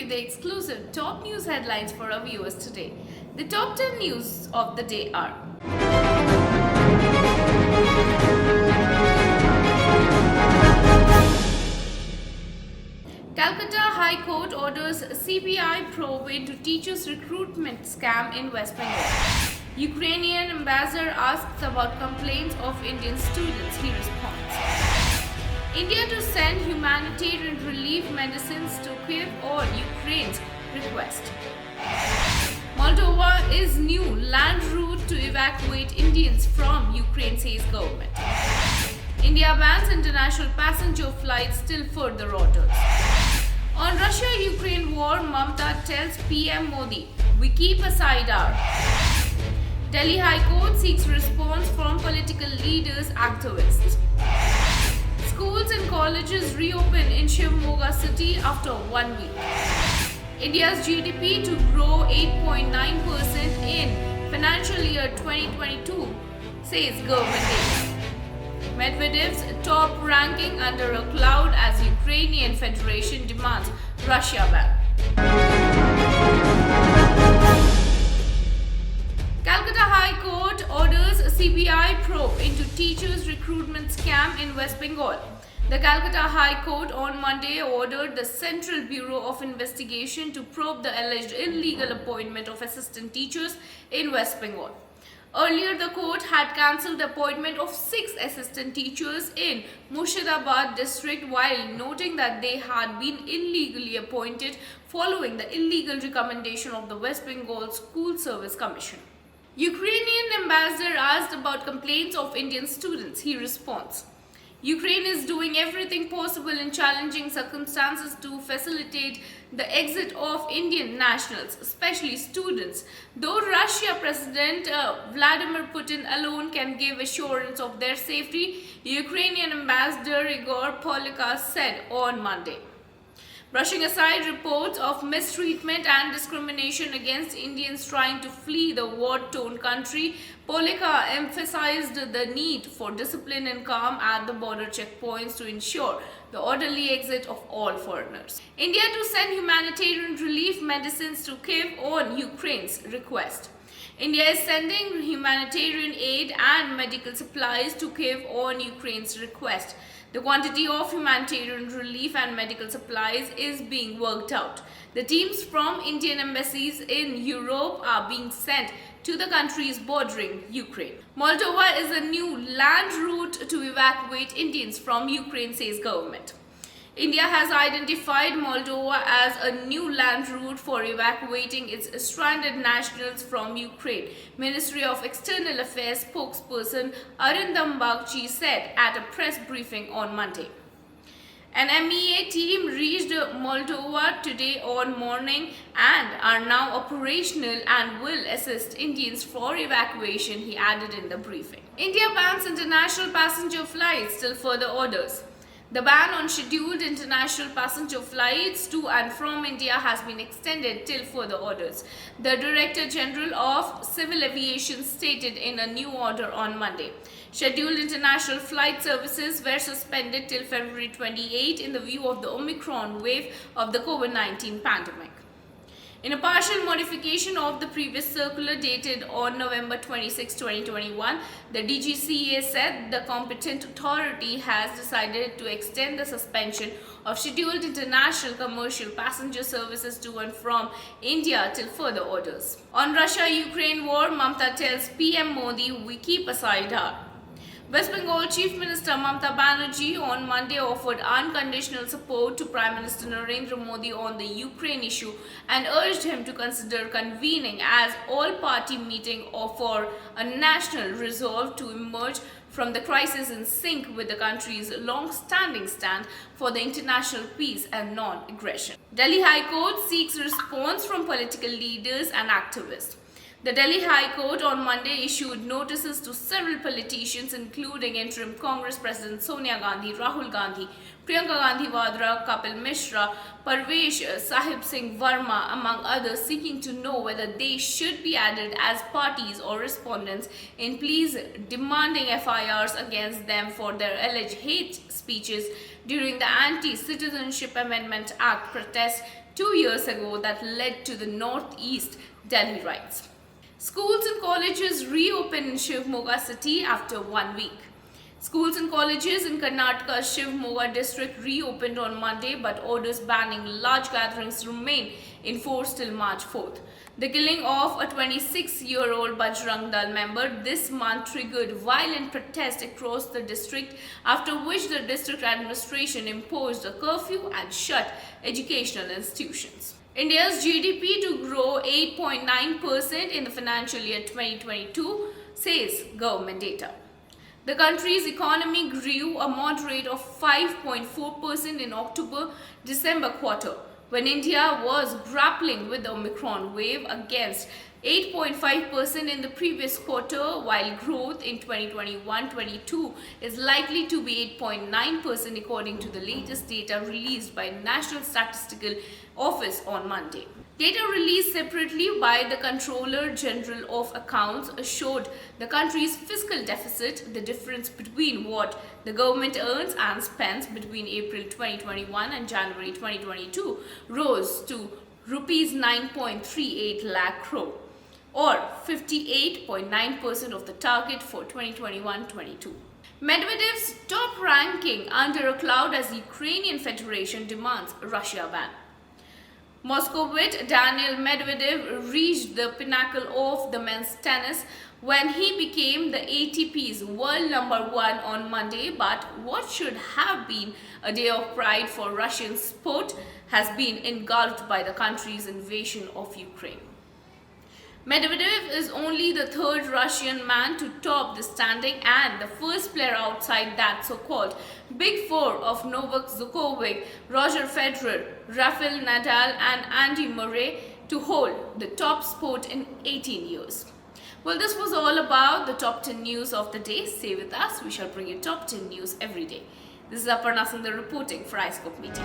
you the exclusive top news headlines for our viewers today. The top 10 news of the day are: Calcutta High Court orders CBI probe into teachers' recruitment scam in West Bengal. Ukrainian ambassador asks about complaints of Indian students. He responds. India to send humanitarian relief medicines to Kiev on Ukraine's request. Moldova is new land route to evacuate Indians from Ukraine, says government. India bans international passenger flights till further orders. On Russia-Ukraine war, Mamata tells PM Modi, "We keep aside our." Delhi High Court seeks response from political leaders, activists. Schools and colleges reopen in Shivamogga city after 1 week. India's GDP to grow 8.9% in financial year 2022, says government data. Medvedev's top ranking under a cloud as Ukrainian Federation demands Russia ban. Calcutta High Court orders CBI probe into teachers' recruitment scam in West Bengal. The Calcutta High Court on Monday ordered the Central Bureau of Investigation to probe the alleged illegal appointment of assistant teachers in West Bengal. Earlier, the court had cancelled the appointment of 6 assistant teachers in Murshidabad district while noting that they had been illegally appointed following the illegal recommendation of the West Bengal School Service Commission. Ukrainian ambassador asked about complaints of Indian students. He responds. Ukraine is doing everything possible in challenging circumstances to facilitate the exit of Indian nationals, especially students. Though Russia President Vladimir Putin alone can give assurance of their safety, Ukrainian ambassador Igor Polika said on Monday. Brushing aside reports of mistreatment and discrimination against Indians trying to flee the war-torn country, Polika emphasized the need for discipline and calm at the border checkpoints to ensure the orderly exit of all foreigners. India to send humanitarian relief medicines to Kiev on Ukraine's request. India is sending humanitarian aid and medical supplies to Kiev on Ukraine's request. The quantity of humanitarian relief and medical supplies is being worked out. The teams from Indian embassies in Europe are being sent to the countries bordering Ukraine. Moldova is a new land route to evacuate Indians from Ukraine, says government. India has identified Moldova as a new land route for evacuating its stranded nationals from Ukraine. Ministry of External Affairs spokesperson Arindam Bagchi said at a press briefing on Monday. An MEA team reached Moldova today on morning and are now operational and will assist Indians for evacuation, he added in the briefing. India bans international passenger flights till further orders. The ban on scheduled international passenger flights to and from India has been extended till further orders. The Director General of Civil Aviation stated in a new order on Monday. Scheduled international flight services were suspended till February 28 in the view of the Omicron wave of the COVID-19 pandemic. In a partial modification of the previous circular dated on November 26, 2021, the DGCA said the competent authority has decided to extend the suspension of scheduled international commercial passenger services to and from India till further orders. On Russia-Ukraine war, Mamata tells PM Modi, "We keep aside our." West Bengal Chief Minister Mamata Banerjee on Monday offered unconditional support to Prime Minister Narendra Modi on the Ukraine issue and urged him to consider convening an all-party meeting for a national resolve to emerge from the crisis in sync with the country's long-standing stand for the international peace and non-aggression. Delhi High Court seeks response from political leaders and activists. The Delhi High Court on Monday issued notices to several politicians including interim Congress President Sonia Gandhi, Rahul Gandhi, Priyanka Gandhi Vadra, Kapil Mishra, Parvesh Sahib Singh Verma, among others, seeking to know whether they should be added as parties or respondents in pleas demanding FIRs against them for their alleged hate speeches during the Anti-Citizenship Amendment Act protests 2 years ago that led to the Northeast Delhi riots. Schools and colleges reopen in Shivamogga city after 1 week. Schools and colleges in Karnataka's Shivamogga district reopened on Monday, but orders banning large gatherings remain in force till March 4th. The killing of a 26-year-old Bajrang Dal member this month triggered violent protests across the district, after which the district administration imposed a curfew and shut educational institutions. India's GDP to grow 8.9% in the financial year 2022, says government data. The country's economy grew a moderate of 5.4% in October-December quarter, when India was grappling with the Omicron wave, against 8.5% in the previous quarter, while growth in 2021-22 is likely to be 8.9% according to the latest data released by National Statistical Office on Monday. Data released separately by the Controller General of Accounts showed the country's fiscal deficit, the difference between what the government earns and spends between April 2021 and January 2022, rose to rupees 9.38 lakh crore, or 58.9% of the target for 2021-22. Medvedev's top ranking under a cloud as Ukrainian Federation demands Russia ban. Moscowite Daniil Medvedev reached the pinnacle of the men's tennis when he became the ATP's world #1 on Monday, but what should have been a day of pride for Russian sport has been engulfed by the country's invasion of Ukraine. Medvedev is only the third Russian man to top the standing and the first player outside that so-called Big Four of Novak Djokovic, Roger Federer, Rafael Nadal and Andy Murray to hold the top spot in 18 years. Well, this was all about the top 10 news of the day. Stay with us. We shall bring you top 10 news every day. This is Aparna Sundar reporting for iScope Media.